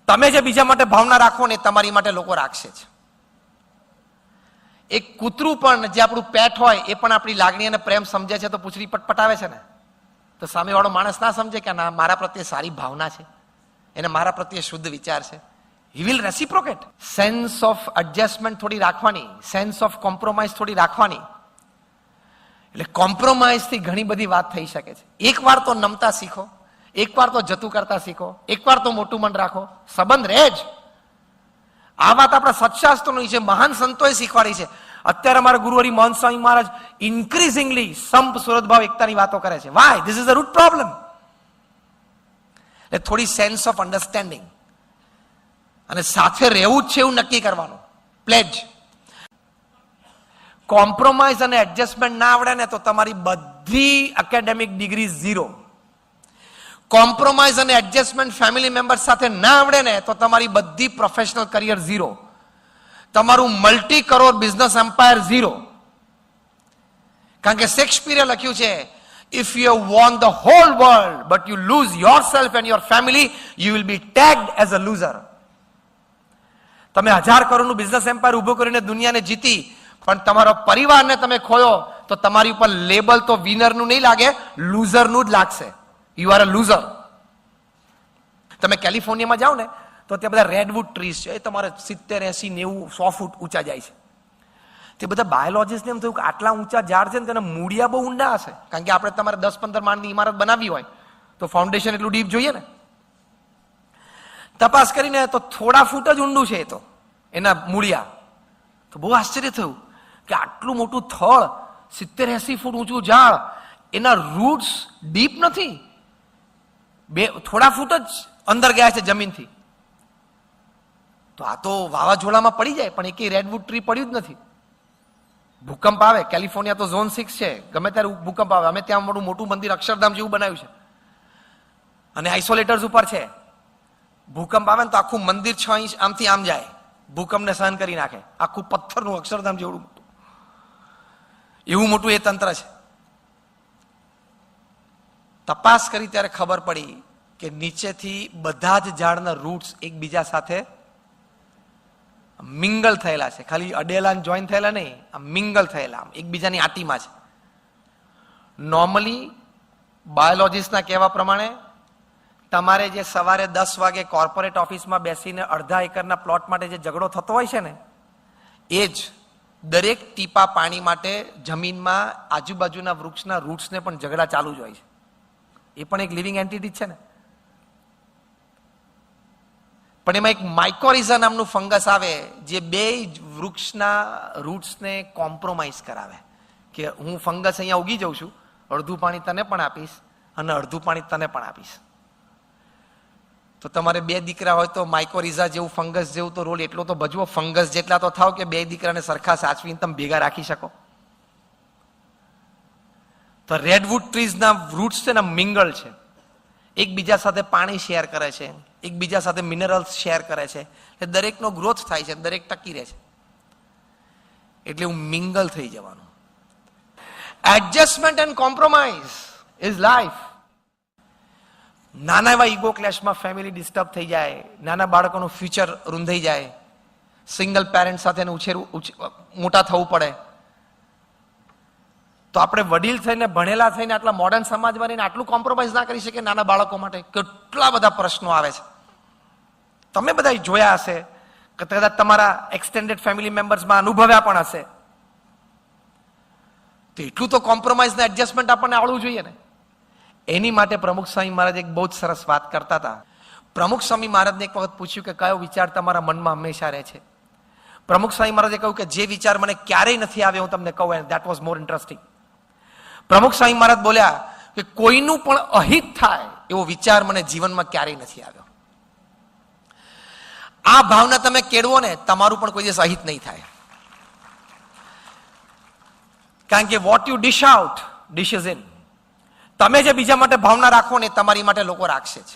તમે જે બીજા માટે ભાવના રાખો ને તમારી માટે લોકો રાખશે જ. એક કૂતરું પણ જે આપણું પેટ હોય એ પણ આપણી લાગણી અને પ્રેમ સમજે છે તો પૂંછડી પટપટાવે છે ને, તો સામેવાળો માણસ ના સમજે કે ના મારા પ્રત્યે સારી ભાવના છે, એને મારા પ્રત્યે શુદ્ધ વિચાર છે, he will reciprocate. Sense of adjustment થોડી રાખવાની, સેન્સ ઓફ કોમ્પ્રોમાઇઝ થોડી રાખવાની. એટલે કોમ્પ્રોમાઇઝ થી ઘણી બધી વાત થઈ શકે છે. એકવાર તો નમતા શીખો, એકવાર તો જતું કરતા શીખો, એકવાર તો મોટું મન રાખો, સંબંધ રહે જ. આ વાત આપણા સત્શાસ્ત્રોની છે, મહાન સંતોએ શીખવાડી છે. અત્યારે અમારા ગુરુહરિ મહંત સ્વામી મહારાજ ઇન્ક્રીઝિંગલી સંપ સુરતભાવ એકતાની વાતો કરે છે. Why? This is a root problem. એટલે થોડી સેન્સ ઓફ અન્ડરસ્ટેન્ડિંગ અને સાથે રહેવું જ છે એવું નક્કી કરવાનું. પ્લેજ. કોમ્પ્રોમાઇઝ અને એડજસ્ટમેન્ટ ના આવડે ને તો તમારી બધી એકેડેમિક ડિગ્રી ઝીરો. કોમ્પ્રોમાઇઝ અને એડજસ્ટમેન્ટ ફેમિલી મેમ્બર સાથે ના આવડે ને તો તમારી બધી પ્રોફેશનલ કરિયર ઝીરો. તમારું multi crore business empire zero. કારણ કે શેક્સપિયરે લખ્યું છે, if you have won the whole world but you lose yourself and your family, you will be tagged as a loser. તમે 1000 કરોડનું બિઝનેસ એમ્પાયર ઉભો કરીને દુનિયાને જીતી, પણ તમારો પરિવારને તમે ખોયો તો તમારી ઉપર લેબલ તો વિનરનું નહીં લાગે, લૂઝરનું જ લાગશે. You are a loser. તમે કેલિફોર્નિયામાં જાઓ ને તો ત્યાં બધા રેડવુડ ટ્રીઝ છે, એ તમારે 70, 80, 90, 100 ફૂટ ઊંચા જાય છે. તે બધા બાયોલોજીસ્ટને એમ થયું કે આટલા ઊંચા ઝાડ છે ને તેના મૂળિયા બહુ ઊંડા હશે, કારણ કે આપણે તમારે 10-15 માળની ઇમારત બનાવવી હોય તો ફાઉન્ડેશન એટલું ડીપ જોઈએ ને. તપાસ કરીને તો થોડા ફૂટ જ ઊંડું છે એ તો એના મૂળિયા. તો બહુ આશ્ચર્ય થયું કે આટલું મોટું થળ, 70-80 ફૂટ ઊંચું ઝાડ, એના રૂટ્સ ડીપ નથી, થોડા ફૂટ જ અંદર ગયા છે જમીનથી. તો આ તો વાવાઝોડામાં પડી જાય, પણ એકેય રેડવુડ ટ્રી પડ્યું જ નથી. ભૂકંપ આવે, કેલિફોર્નિયા તો ઝોન 6 છે, ગમે ત્યારે ભૂકંપ આવે. અમે ત્યાં મોટું મંદિર અક્ષરધામ જેવું બનાવ્યું છે અને આઇસોલેટર્સ ઉપર છે. ભૂકંપ આવે ને તો આખું મંદિર 6 ઇંચ આમથી આમ જાય, ભૂકંપને સહન કરી નાખે. આખું પથ્થરનું અક્ષરધામ જેવડું મોટું, એવું મોટું એ તંત્ર છે. તપાસ કરી ત્યારે ખબર પડી કે નીચેથી બધા જ ઝાડના રૂટ્સ એકબીજા સાથે મિંગલ થયેલા છે. ખાલી અડેલા જોઈન થયેલા નહીં, આ મિંગલ થયેલા, એકબીજાની આટીમાં છે. નોર્મલી બાયોલોજીસ્ટના કહેવા પ્રમાણે તમારે જે સવારે 10 વાગે કોર્પોરેટ ઓફિસમાં બેસીને અડધા એકરના પ્લોટ માટે જે ઝઘડો થતો હોય છે ને, એ જ દરેક ટીપા પાણી માટે જમીનમાં આજુબાજુના વૃક્ષના રૂટ્સને પણ ઝઘડા ચાલુ જ હોય છે. એ પણ એક લિવિંગ એન્ટિટી છે ને. પણ એમાં એક માઇકોરિઝા નામનું ફંગસ આવે જે બે વૃક્ષના રૂટ્સને કોમ્પ્રોમાઇઝ કરાવે કે હું ફંગસ અહીંયા ઉગી જાઉં છું, અડધું પાણી તને પણ આપીશ અને અડધું પાણી તને પણ આપીશ. તો તમારે 2 દીકરા હોય તો માઇકોરિઝા જેવું ફંગસ જેવું તો રોલ એટલો તો ભજવો, ફંગસ જેટલા તો થાવ કે 2 દીકરાને સરખા સાચવીને તમે ભેગા રાખી શકો. તો રેડવુડ ટ્રીઝના રૂટ્સ છે ને મિંગલ છે, એકબીજા સાથે પાણી શેર કરે છે, એકબીજા સાથે મિનરલ્સ શેર કરે છે, એટલે દરેકનો ગ્રોથ થાય છે, દરેક ટકી રહે છે. એટલે હું મિંગલ થઈ જવાનું. Adjustment and compromise is life. નાના એવા ઈગો ક્લેશમાં ફેમિલી ડિસ્ટર્બ થઈ જાય, નાના બાળકોનું ફ્યુચર રૂંધાઈ જાય, સિંગલ પેરેન્ટ સાથે મોટા થવું પડે. તો આપણે વડીલ થઈને ભણેલા થઈને આટલા મોડર્ન સમાજમાં રહીને આટલું કોમ્પ્રોમાઇઝ ના કરી શકીએ. નાના બાળકો માટે કેટલા બધા પ્રશ્નો આવે છે. તમે બધા જોયા હશે કે કદાચ તમારા એક્સટેન્ડેડ ફેમિલી મેમ્બર્સમાં અનુભવ્યા પણ હશે. તો એટલું તો કોમ્પ્રોમાઇઝ ને એડજસ્ટમેન્ટ આપણને આવડવું જોઈએ ને. એની માટે પ્રમુખ સ્વામી મહારાજ એક બહુ જ સરસ વાત કરતા હતા. પ્રમુખ સ્વામી મહારાજને એક વખત પૂછ્યું કે કયો વિચાર તમારા મનમાં હંમેશા રહે છે. પ્રમુખ સ્વામી મહારાજે કહ્યું કે જે વિચાર મને ક્યારેય નથી આવ્યો હું તમને કહું, ધેટ વોઝ મોર ઇન્ટરેસ્ટિંગ. પ્રમુખ સ્વામી મહારાજ બોલ્યા કે કોઈનું પણ અહિત થાય એવો વિચાર મને જીવનમાં ક્યારેય નથી આવ્યો. આ ભાવના તમે કેળવો ને, તમારું પણ કોઈ દિવસ અહિત નહીં થાય. કારણ કે what you dish out dishes in. તમે જે બીજા માટે ભાવના રાખો ને તમારી માટે લોકો રાખશે જ.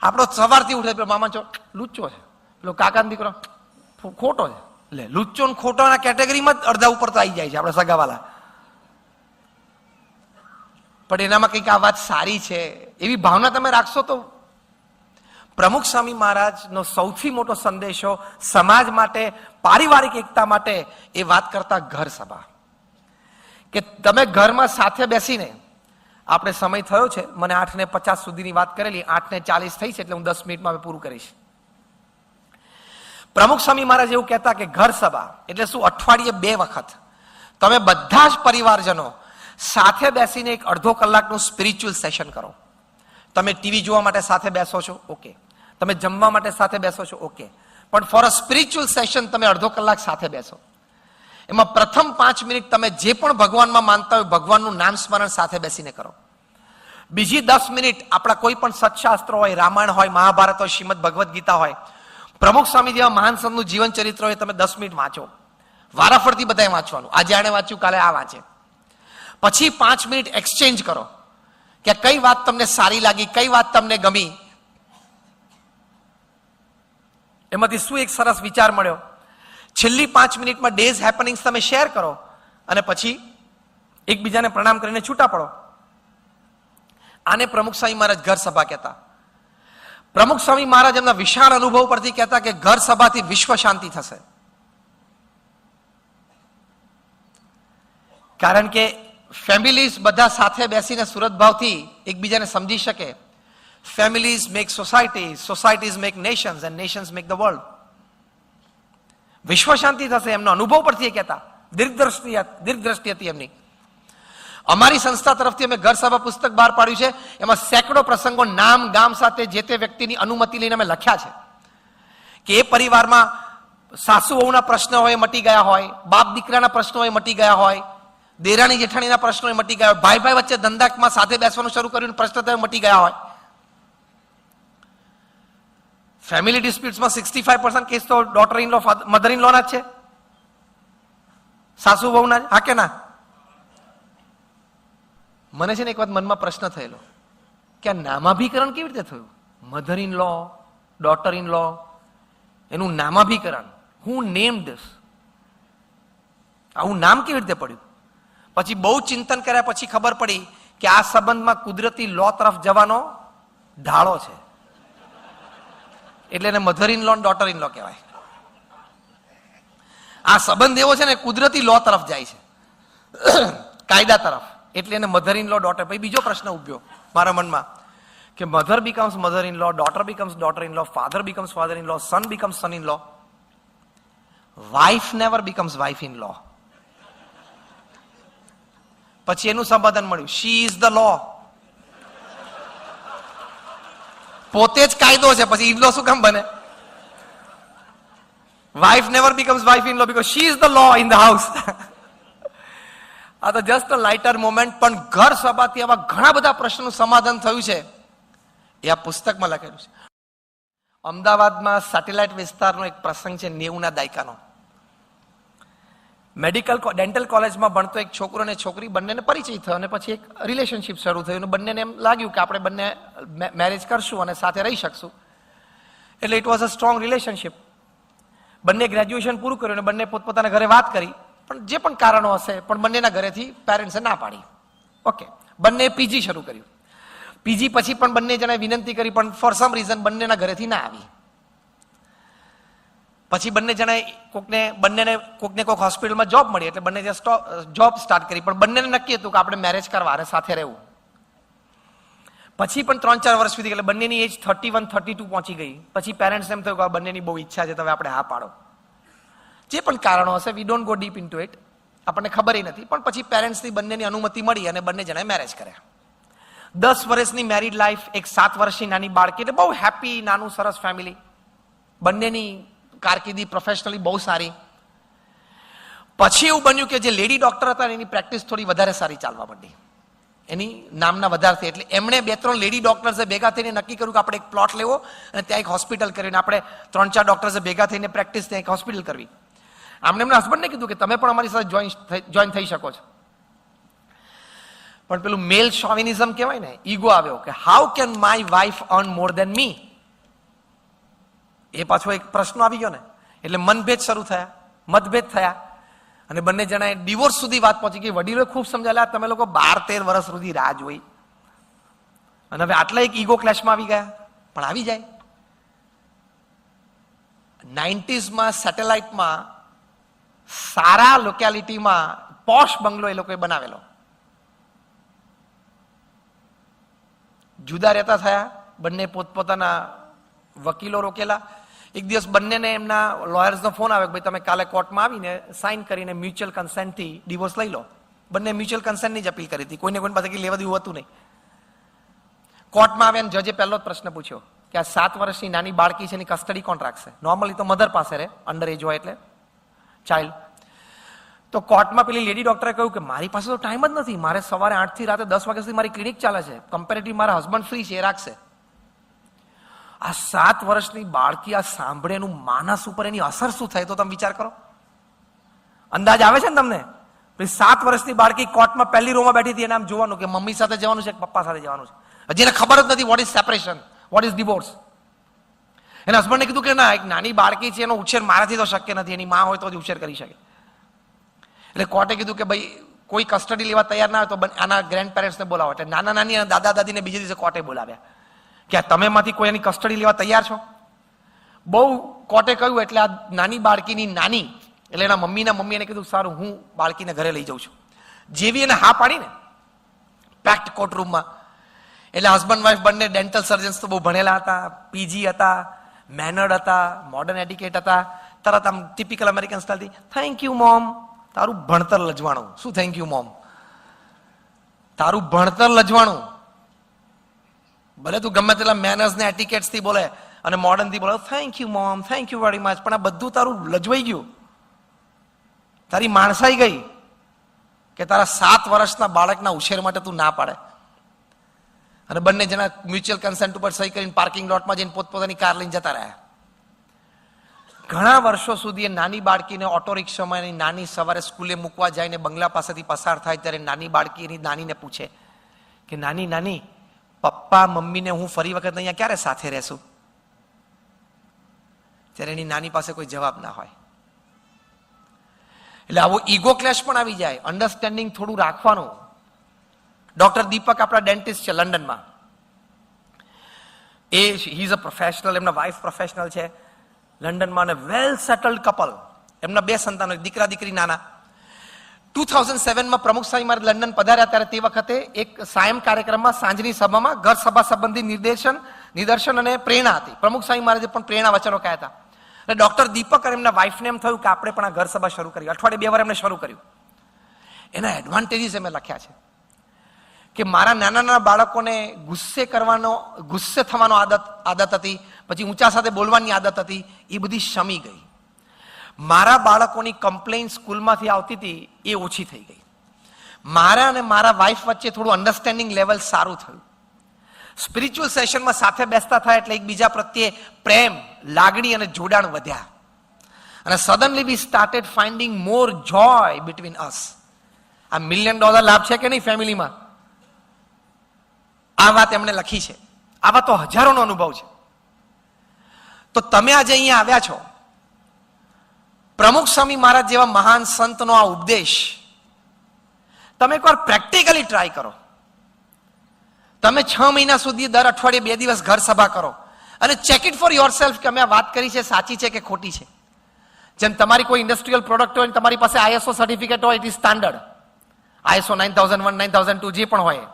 આપણો સવારથી ઉઠે મામા છો લુચ્ચો છે, પેલો કાકાનો દીકરો ખોટો છે, એટલે લુચ્ચો ને ખોટોના કેટેગરીમાં જ અડધા ઉપર તો આવી જાય છે આપણા સગાવાલા. પણ એનામાં કંઈક આ વાત સારી છે એવી ભાવના તમે રાખશો તો પ્રમુખ સ્વામી મહારાજનો સૌથી મોટો સંદેશો સમાજ માટે, પારિવારિક એકતા માટે એ વાત કરતા ઘર સભા, કે તમે ઘરમાં સાથે બેસીને, આપણે સમય થયો છે, મને 8:50 સુધીની વાત કરેલી, 8:40 થઈ છે, એટલે હું 10 મિનિટમાં પૂરું કરીશ. પ્રમુખ સ્વામી મહારાજ એવું કહેતા કે ઘર સભા એટલે શું? અઠવાડિયે 2 વખત તમે બધા જ પરિવારજનો સાથે બેસીને એક અડધો કલાકનું સ્પિરિચ્યુઅલ સેશન કરો. તમે ટીવી જોવા માટે સાથે બેસો છો, ઓકે. તમે જમવા માટે સાથે બેસો છો, ઓકે. પણ ફોર અ સ્પિરિચ્યુઅલ સેશન તમે અડધો કલાક સાથે બેસો. એમાં પ્રથમ 5 મિનિટ તમે જે પણ ભગવાનમાં માનતા હોય ભગવાનનું નામ સ્મરણ સાથે બેસીને કરો. બીજી 10 મિનિટ આપણા કોઈ પણ સત્શાસ્ત્રો હોય, રામાયણ હોય, મહાભારત હોય, શ્રીમદ ભગવદ્ ગીતા હોય, પ્રમુખ સ્વામી જેવા મહાન સંતનું જીવન ચરિત્ર હોય, તમે 10 મિનિટ વાંચો. વારાફરતી બધાએ વાંચવાનું. આજે આને વાંચ્યું, કાલે આ વાંચે. પછી 5 મિનિટ એક્સચેન્જ કરો કે કઈ વાત તમને સારી લાગી, કઈ વાત તમને ગમી, એમાંથી શું એક સરસ વિચાર મળ્યો. છેલ્લી 5 મિનિટમાં ડેઝ હેપનિંગ્સ તમે શેર કરો અને પછી એકબીજાને પ્રણામ કરીને છૂટા પડો. આને પ્રમુખ સ્વામી મહારાજ ઘર સભા કહેતા. પ્રમુખ સ્વામી મહારાજ એમના વિશાળ અનુભવ પરથી કહેતા કે ઘર સભાથી વિશ્વ શાંતિ થશે. કારણ કે ફેમિલીઝ બધા સાથે બેસીને સુરત ભાવથી એકબીજાને સમજી શકે. Families make society, societies make Nations and Nations make the world. વિશ્વ શાંતિ થશે એમનો અનુભવ પરથી કહેતા. દીર્ઘદ્રષ્ટિ હતી એમની. અમારી સંસ્થા તરફથી અમે ઘર સભા પુસ્તક બહાર પાડ્યું છે. એમાં સેંકડો પ્રસંગો નામ ગામ સાથે જે તે વ્યક્તિની અનુમતિ લઈને અમે લખ્યા છે કે એ પરિવારમાં સાસુ વહુના પ્રશ્ન હોય મટી ગયા હોય, બાપ દીકરાના પ્રશ્નો હોય મટી ગયા હોય, દેરાણી જેઠાણીના પ્રશ્નો મટી ગયા હોય, ભાઈ ભાઈ વચ્ચે ધંધામાં સાથે બેસવાનું શરૂ કર્યું પ્રશ્ન થયો મટી ગયા હોય. ફેમિલી ડિસ્પ્યુટ્સમાં 65% કેસ તો daughter in law, mother in law ના જ છે, સાસુ વહુના. હા કે ના? મને છે ને એક વાત મનમાં પ્રશ્ન થયેલો કે આ નામાભીકરણ કેવી રીતે થયું? Mother in law, daughter in law, એનું નામાભીકરણ, હું નેમ્ડ, આવું નામ કેવી રીતે પડ્યું? પછી બહુ ચિંતન કર્યા પછી ખબર પડી કે આ સંબંધમાં કુદરતી લો તરફ જવાનો ઢાળો છે, એટલે એને mother in law, daughter in law કહેવાય. આ સંબંધ એવો છે ને કુદરતી લો તરફ જાય છે, કાયદા તરફ, એટલે એને મધર ઇન લો, ડોટર. પછી બીજો પ્રશ્ન ઉભ્યો મારા મનમાં કે mother becomes mother in law, daughter becomes daughter in law, father becomes father in law, son becomes son in law, wife never becomes wife in law. પછી એનું સમાધાન મળ્યું, શી ઇઝ ધ લો. પોતે જ કાયદો છે, પછી ઇન લો શું કામ બને? Wife never becomes wife in law because she is the law in the house. આ તો જસ્ટ અ લાઇટર મોમેન્ટ, પણ ઘર સભાથી આવા ઘણા બધા પ્રશ્નોનું સમાધાન થયું છે એ આ પુસ્તકમાં લખેલું છે. અમદાવાદમાં સેટેલાઇટ વિસ્તારનો એક પ્રસંગ છે 90ના દાયકાનો. ડેન્ટલ કોલેજમાં ભણતો એક છોકરો અને છોકરી બંનેને પરિચય થયો અને પછી એક રિલેશનશિપ શરૂ થયું અને બંનેને એમ લાગ્યું કે આપણે બંને મેરેજ કરશું અને સાથે રહી શકશું. એટલે it was a strong relationship. બંને ગ્રેજ્યુએશન પૂરું કર્યું અને બંને પોતપોતાના ઘરે વાત કરી, પણ જે પણ કારણો હશે પણ બંનેના ઘરેથી પેરેન્ટ્સે ના પાડી. ઓકે, બંને પીજી શરૂ કર્યું. પીજી પછી પણ બંને જણાએ વિનંતી કરી, પણ ફોર સમ રીઝન બંનેના ઘરેથી ના આવી. પછી બંને જણાએ બંનેને કોકને કોઈક હોસ્પિટલમાં જોબ મળી એટલે બંને જોબ સ્ટાર્ટ કરી, પણ બંનેને નક્કી હતું કે આપણે મેરેજ કરવા અને સાથે રહેવું. પછી પણ 3-4 વર્ષ સુધી એટલે બંનેની એજ 31-32 પહોંચી ગઈ. પછી પેરેન્ટ્સ એમ થયું કે બંનેની બહુ ઈચ્છા છે, તો હવે આપણે હા પાડો. જે પણ કારણો હશે, we don't go deep into it, આપણને ખબર નથી. પણ પછી પેરેન્ટ્સની બંનેની અનુમતિ મળી અને બંને જણાએ મેરેજ કર્યા. 10 વર્ષની મેરિડ લાઈફ, એક 7 વર્ષની નાની બાળકી, એટલે બહુ હેપી નાનું સરસ ફેમિલી. બંનેની કારકિર્દી પ્રોફેશનલી બહુ સારી. પછી એવું બન્યું કે જે લેડી ડોક્ટર હતા એની પ્રેક્ટિસ થોડી વધારે સારી ચાલવા માંડી, એની નામના વધારે થઈ. એટલે એમણે 2-3 લેડી ડોક્ટર્સે ભેગા થઈને નક્કી કર્યું કે આપણે એક પ્લોટ લેવો અને ત્યાં એક હોસ્પિટલ કરીને આપણે 3-4 ડોક્ટર્સે ભેગા થઈને પ્રેક્ટિસ ત્યાં એક હોસ્પિટલ કરવી. આમને એમના હસબન્ડને કીધું કે તમે પણ અમારી સાથે જોઈન થઈ શકો છો. પણ પેલું મેલ શોવિનિઝમ કહેવાય ને, ઈગો આવ્યો કે how can my wife earn more than me. એ પાછો એક પ્રશ્ન આવી ગયો ને, એટલે મનભેદ શરૂ થયા, મતભેદ થયા અને બંને જણાએ ડિવોર્સ સુધી વાત પહોંચી ગઈ. વડીલોએ ખૂબ સમજાયેલા, તમે લોકો 12-13 વર્ષ સુધી રાહ જોઈ અને હવે આટલા એક ઈગો ક્લેશમાં આવી ગયા. પણ આવી જાય, 90s સેટેલાઇટમાં સારા લોકેલિટીમાં પોશ બંગલો એ લોકોએ બનાવેલો. જુદા રહેતા થયા, બંને પોતપોતાના વકીલો રોકેલા. એક દિવસ બંનેને એમના લોયર્સનો ફોન આવ્યો કે ભાઈ તમે કાલે કોર્ટમાં આવીને સાઇન કરીને મ્યુચ્યુઅલ કન્સેન્ટથી ડિવોર્સ લઈ લો. બંને મ્યુચ્યુઅલ કન્સેન્ટની જ અપીલ કરી હતી, કોઈને પાસે કંઈ લેવા દેવું હતું નહીં. કોર્ટમાં આવ્યા જજે પહેલો જ પ્રશ્ન પૂછ્યો કે આ 7 વર્ષની નાની બાળકી છે એની કસ્ટડી કોણ રાખશે? નોર્મલી તો મધર પાસે રહે, અંડર એજ હોય એટલે ચાઇલ્ડ. તો કોર્ટમાં પેલી લેડી ડોક્ટરે કહ્યું કે મારી પાસે તો ટાઈમ જ નથી, મારે સવારે 8 થી રાતે 10 વાગ્યા સુધી મારી ક્લિનિક ચાલે છે, કમ્પેરેટિવ મારા હસબન્ડ ફ્રી છે, એ રાખશે. આ 7 વર્ષની બાળકી આ સાંભળે એનું માનસ ઉપર એની અસર શું થાય તો તમે વિચાર કરો. અંદાજ આવે છે ને તમને? 7 વર્ષની બાળકી કોર્ટમાં પહેલી રોમાં બેઠી હતી, એને આમ જોવાનું કે મમ્મી સાથે જવાનું છે કે પપ્પા સાથે જવાનું છે. હજી એને ખબર જ નથી what is separation, what is divorce. એના હસબન્ડને કીધું કે ના, એક નાની બાળકી છે, એનો ઉછેર મારાથી તો શક્ય નથી, એની માં હોય તો જ ઉછેર કરી શકે. એટલે કોર્ટે કીધું કે ભાઈ કોઈ કસ્ટડી લેવા તૈયાર ના હોય તો આના ગ્રેન્ડ પેરેન્ટ્સને બોલાવો. એટલે નાના નાની અને દાદા દાદીને બીજે દિવસે કોર્ટે બોલાવ્યા કે તમે માંથી કોઈ એની કસ્ટડી લેવા તૈયાર છો? બહુ કોર્ટે કહ્યું એટલે આ નાની બાળકીની નાની એટલે એના મમ્મી એને કીધું સારું હું બાળકીને ઘરે લઈ જાઉં છું. જેવી એને હા પાડી ને પેક્ડ કોર્ટરૂમમાં, એટલે હસબન્ડ વાઈફ બંને ડેન્ટલ સર્જન્સ તો બહુ ભણેલા હતા, પીજી હતા, મેનર્ડ હતા, મોડર્ન એડિકેટ હતા. તરત આમ ટિપિકલ અમેરિકન સ્ટાઇલથી થેન્ક યુ મોમ. તારું ભણતર લજવાણું. શું થેન્ક યુ મોમ? તારું ભણતર લજવાણું. ભલે તું ગમે તેટલા મેનર્સ ને એટિકેટ્સ થી બોલે અને મોડર્ન થી બોલે thank you mom, thank you very much, પણ આ બધું તારું લજવાઈ ગયું, તારી માણસાઈ ગઈ કે તારા 7 વર્ષના બાળકના ઉછેર માટે તું ના પાડે. અને બંને જણા મ્યુચ્યુઅલ કન્સેન્ટ ઉપર સહી કરીને પાર્કિંગ લોટમાં જઈને પોતપોતાની કાર લઈને જતા રહ્યા. ઘણા વર્ષો સુધી એ નાની બાળકીને ઓટો રિક્ષામાં એની નાની સવારે સ્કૂલે મૂકવા જાય ને બંગલા પાસેથી પસાર થાય ત્યારે નાની બાળકી એની નાનીને પૂછે કે નાની નાની પપ્પા મમ્મીને હું ફરી વખત અહીંયા ક્યારે સાથે રહેશું? ત્યારે એની નાની પાસે કોઈ જવાબ ના હોય. એટલે આવો ઈગો ક્લેશ પણ આવી જાય. અન્ડરસ્ટેન્ડિંગ થોડું રાખવાનું. ડોક્ટર દીપક આપણા ડેન્ટિસ્ટ છે લંડનમાં. હી ઇઝ અ પ્રોફેશનલ, એમના વાઇફ પ્રોફેશનલ છે લંડનમાં, અને વેલ સેટલડ કપલ. એમના 2 સંતાનો, દીકરા દીકરી નાના. 2007માં પ્રમુખ સ્વામી મારે લંડન પધાર્યા ત્યારે તે વખતે એક સાયમ કાર્યક્રમમાં સાંજની સભામાં ઘર સભા સંબંધી નિદર્શન અને પ્રેરણા હતી. પ્રમુખ સ્વામી મહારાજે પણ પ્રેરણા વચનો કહ્યા હતા. એટલે ડોક્ટર દીપક અને એમના વાઇફને એમ થયું કે આપણે પણ આ ઘર સભા શરૂ કરી. અઠવાડિયે 2 વાર એમને શરૂ કર્યું. એના એડવાન્ટેજીસ એમને લખ્યા છે કે મારા નાના નાના બાળકોને ગુસ્સે થવાનો આદત હતી, પછી ઊંચા સાથે બોલવાની આદત હતી, એ બધી શમી ગઈ. મારા બાળકોની કમ્પ્લેન સ્કૂલમાંથી આવતી હતી એ ઓછી થઈ ગઈ. મારા અને મારા વાઇફ વચ્ચે થોડું અન્ડરસ્ટેન્ડિંગ લેવલ સારું થયું. સ્પિરિચ્યુઅલ સેશનમાં સાથે બેસતા થાય એટલે એકબીજા પ્રત્યે પ્રેમ, લાગણી અને જોડાણ વધ્યા. અને suddenly we started finding more Joy between અસ. આ $1 મિલિયન લાભ છે કે નહીં ફેમિલીમાં? આ વાત એમણે લખી છે. આવા તો હજારોનો અનુભવ છે. તો તમે આજે અહીંયા આવ્યા છો, પ્રમુખ સ્વામી મહારાજ જેવા મહાન સંતનો આ ઉપદેશ તમે એકવાર પ્રેક્ટિકલી ટ્રાય કરો. તમે 6 મહિના સુધી દર અઠવાડિયે 2 દિવસ ઘર સભા કરો અને check it for your self કે અમે આ વાત કરી છે સાચી છે કે ખોટી છે. જેમ તમારી કોઈ ઇન્ડસ્ટ્રીયલ પ્રોડક્ટ હોય, તમારી પાસે ISO સર્ટિફિકેટ હોય, ઇટ ઇઝ સ્ટાન્ડર્ડ. ISO 9001, 9002 જે પણ હોય,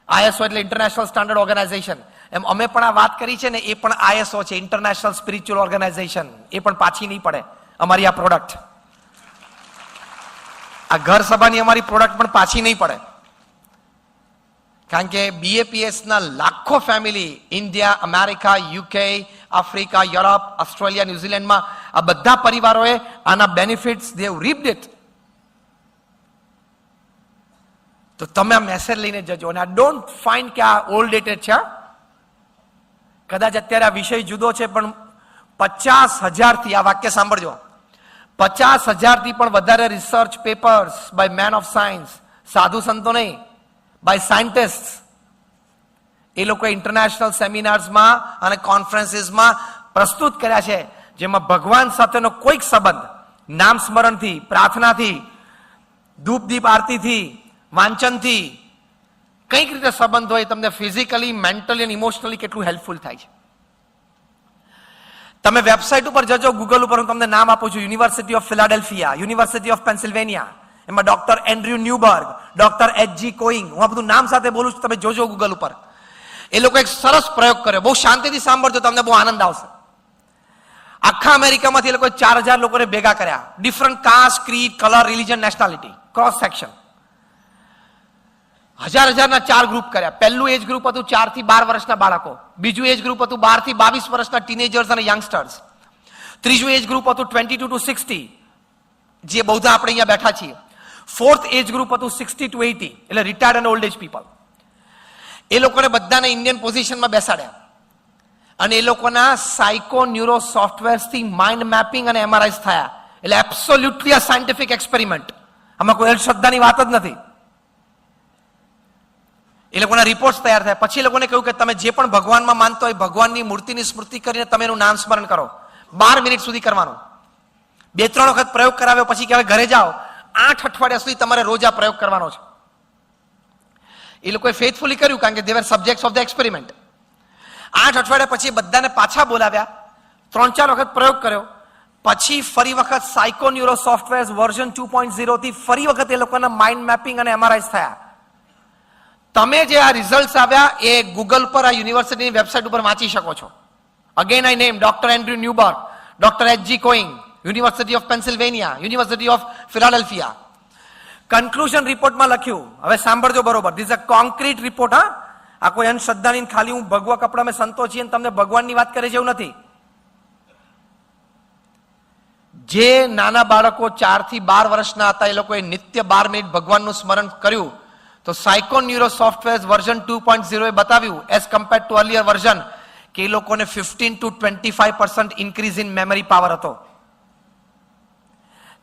ISO એટલે ઇન્ટરનેશનલ સ્ટાન્ડર્ડ ઓર્ગેનાઇઝેશન. એમ અમે પણ આ વાત કરી છે ને એ પણ ISO છે, ઇન્ટરનેશનલ સ્પિરિચ્યુઅલ ઓર્ગેનાઇઝેશન. એ પણ પાછી નહીં પડે અમારી આ પ્રોડક્ટ. આ ઘર સભાની અમારી પ્રોડક્ટ પણ પાછી નહીં પડે. કારણ કે BAPS ના લાખો family India, America, UK, Africa, Europe, Australia, ન્યુઝીલેન્ડમાં આ બધા પરિવારોએ આના benefits they have reaped it. તો તમે આ મેસેજ લઈને જજો. અને આ ડોન્ટ ફાઇન્ડ કે આ ઓલ્ડ ડેટેડ છે. કદાચ અત્યારે આ વિષય જુદો છે પણ 50,000થી, આ વાક્ય સાંભળજો, 50,000થી પણ વધારે research papers by men of science, સાધુ સંતો નહીં, બાય સાયન્ટિસ્ટ, એ લોકોએ ઇન્ટરનેશનલ સેમિનાર્સમાં અને કોન્ફરન્સીસમાં પ્રસ્તુત કર્યા છે, જેમાં ભગવાન સાથેનો કોઈક સંબંધ નામ સ્મરણથી, પ્રાર્થનાથી, ધૂપ દીપ આરતીથી, વાંચનથી કંઈક રીતે સંબંધ હોય, તમને ફિઝિકલી, મેન્ટલી અને ઇમોશનલી કેટલું હેલ્પફુલ થાય છે. તમે વેબસાઇટ ઉપર જજો, ગૂગલ ઉપર હું તમને નામ આપું છું, university of Philadelphia, university of Pennsylvania, એમાં doctor Andrew Newberg, doctor H G. કોઈંગ, હું આ બધું નામ સાથે બોલું છું, તમે જોજો ગૂગલ ઉપર. એ લોકો એક સરસ પ્રયોગ કર્યો, બહુ શાંતિથી સાંભળજો, તમને બહુ આનંદ આવશે. આખા અમેરિકામાંથી એ લોકોએ 4,000 લોકોને ભેગા કર્યા, different caste, creed, colour, religion, nationality, cross section. 1,000ના 4 ગ્રુપ કર્યા. પહેલું એજ ગ્રુપ હતું 4 થી 12 વર્ષના બાળકો, બીજું એજ ગ્રુપ હતું 12 થી 22 વર્ષના ટીનેજર્સ અને યંગસ્ટર્સ, ત્રીજું એજ ગ્રુપ હતું 22 to 60, જે બધા આપણે અહીંયા બેઠા છીએ. ફોર્થ એજ ગ્રુપ હતું 60 to 80, એટલે રિટાયર્ડ અને ઓલ્ડ એજ પીપલ. એ લોકોને બધાને ઇન્ડિયન પોઝિશનમાં બેસાડ્યા અને એ લોકોના સાયકો ન્યુરો સોફ્ટવેર્સ થી માઇન્ડ મેપિંગ અને એમઆરઆઈ થયા. એટલે એબ્સોલ્યુટલી અ સાયન્ટિફિક એક્સપેરિમેન્ટ, આમાં કોઈ શ્રદ્ધાની વાત જ નથી. એ લોકોના રિપોર્ટ્સ તૈયાર થયા. પછી એ લોકોને કહ્યું કે તમે જે પણ ભગવાનમાં માનતો હોય, ભગવાનની મૂર્તિની સ્મૃતિ કરીને તમે એનું નામ સ્મરણ કરો. 12 મિનિટ સુધી કરવાનું. 2-3 વખત પ્રયોગ કરાવ્યો પછી કે હવે ઘરે જાઓ, 8 અઠવાડિયા સુધી તમારે રોજ આ પ્રયોગ કરવાનો છે. એ લોકોએ ફેથફુલી કર્યું, કારણ કે દે વર સબ્જેક્ટ્સ ઓફ ધ એક્સપેરિમેન્ટ. 8 અઠવાડિયા પછી બધાને પાછા બોલાવ્યા, 3-4 વખત પ્રયોગ કર્યો. પછી ફરી વખત સાયકો ન્યુરો સોફ્ટવેર વર્ઝન 2.0 થી ફરી વખત એ લોકોના માઇન્ડ મેપિંગ અને એમઆરઆઈ થયા. તમે જે આ રિઝલ્ટ આવ્યા એ ગૂગલ પર, આ યુનિવર્સિટીની વેબસાઇટ ઉપર વાંચી શકો છો. Again I name doctor Andrew Newberg, doctor H G. Koenig, university of Pennsylvania, university of Philadelphia. Conclusion રિપોર્ટમાં લખ્યું, હવે સાંભળજો બરોબર, ધીસ અ કોન્ક્રીટ રિપોર્ટ. હા, આ કોઈ અંધશ્રદ્ધાની ખાલી હું ભગવા કપડા મેં સંતો છીએ તમને ભગવાનની વાત કરે છે એવું નથી. જે નાના બાળકો 4 થી 12 વર્ષના હતા એ લોકોએ નિત્ય 12 મિનિટ ભગવાનનું સ્મરણ કર્યું, તો સાયકો ન્યુરો સોફ્ટવેર વર્ઝન 2.0 એ બતાવ્યું as compare to earlier version કે એ લોકોને 15 to 25% increase in memory power હતો.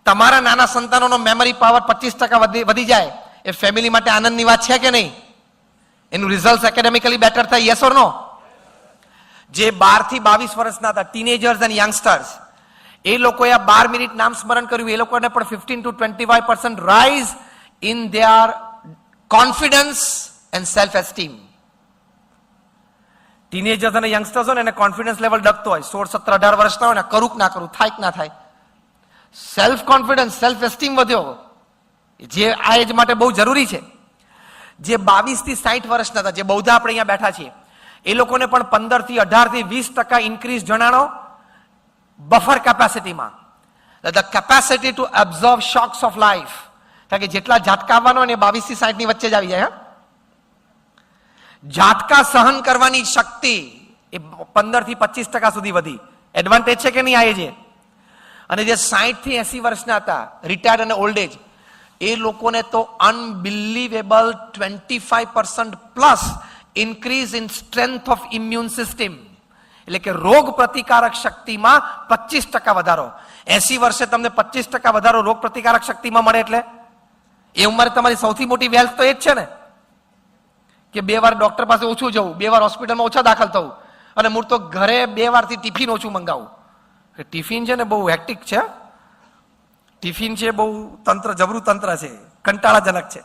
તમારા નાના સંતાનોનો મેમરી પાવર 25% વધી જાય એ ફેમિલી માટે આનંદની વાત છે કે નહીં? એનું રિઝલ્ટ એકેડેમિકલી બેટર થાય, યસ ઓર નો? જે 12 થી 22 વર્ષના હતા, ટીનેજર્સ એન્ડ યંગસ્ટર્સ, એ લોકોએ આ 12 મિનિટ નામ સ્મરણ કર્યું, એ લોકોને પણ 15 to 25% rise in their confidence and self esteem. Teenagers અને યંગસ્ટર્સ હોય ને એને કોન્ફિડન્સ લેવલ ડગતો હોય, 16, 17, 18 વર્ષના હોય ને, કરું કે ના કરું, થાય કે ના થાય. સેલ્ફ કોન્ફિડન્સ, સેલ્ફ એસ્ટીમ વધ્યો, જે આ એજ માટે બહુ જરૂરી છે. જે 22 થી 60 વર્ષના હતા, જે બૌદ્ધા આપણે અહીંયા બેઠા છીએ, એ લોકોને પણ 15 થી 18 થી 20% ઇન્ક્રીઝ જણાણો બફર કેપેસિટીમાં. The capacity to absorb shocks of life. કારણ કે જેટલા ઝાટકા આવવાનો ને 22 થી 60 ની વચ્ચે જ આવી જાય. ઝાટકા સહન કરવાની શક્તિ એ 15 થી 25% સુધી વધી. એડવાન્ટેજ છે કે નહીં આ એજે? અને જે 60 થી 80 વર્ષના હતા, રિટાયર્ડ અને ઓલ્ડ એજ, એ લોકોને તો unbelievable 25% plus increase in strength of immune system. એટલે કે રોગ પ્રતિકારક શક્તિમાં 25% વધારો. 80 વર્ષે તમને 25% વધારો રોગ પ્રતિકારક શક્તિમાં મળે એટલે એ ઉંમરે તમારી સૌથી મોટી વેલ્થ તો એ જ છે ને, કે 2 વાર ડોક્ટર પાસે ઓછું જવું, 2 વાર હોસ્પિટલમાં ઓછા દાખલ થવું, અને મૂળ તો ઘરે 2 વારથી ટિફિન ઓછું મંગાવું. ટિફિન છે ને બહુ હેક્ટિક છે, ટિફિન છે બહુ તંત્ર, જબરું તંત્ર છે, કંટાળાજનક છે.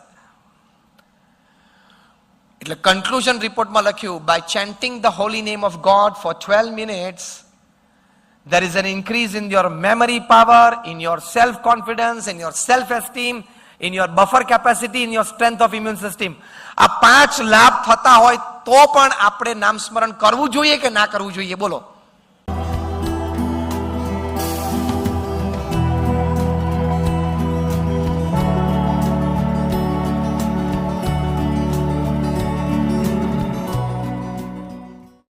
એટલે કન્ક્લુઝન રિપોર્ટમાં લખ્યું, by chanting the holy name of God for 12 minutes there is an increase in your memory power, in your self confidence, in your self esteem, in your buffer capacity, in your strength of immune system. આ 5 લાભ થતા હોય તો પણ આપણે નામ સ્મરણ કરવું જોઈએ કે ના કરવું જોઈએ? બોલો.